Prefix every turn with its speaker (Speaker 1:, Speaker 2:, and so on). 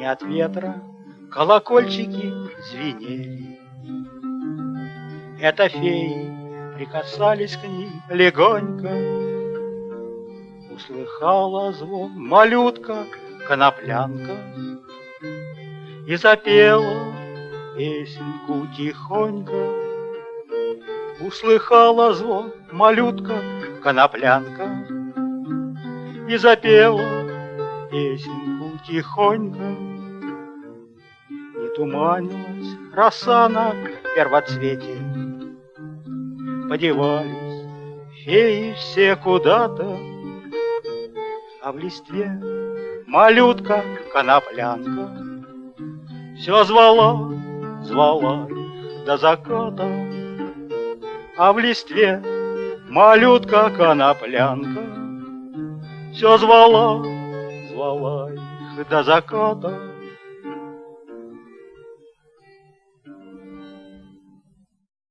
Speaker 1: не от ветра колокольчики звенели. Это феи прикасались к ним легонько. Услыхала звон малютка-коноплянка и запела песенку тихонько. Услыхала звон малютка-коноплянка и запела песенку тихонько. Не туманилась роса на первоцвете, подевались феи все куда-то, а в листве малютка-коноплянка все звала, звала их до заката. А в листве малютка-коноплянка все звала, звала их до заката.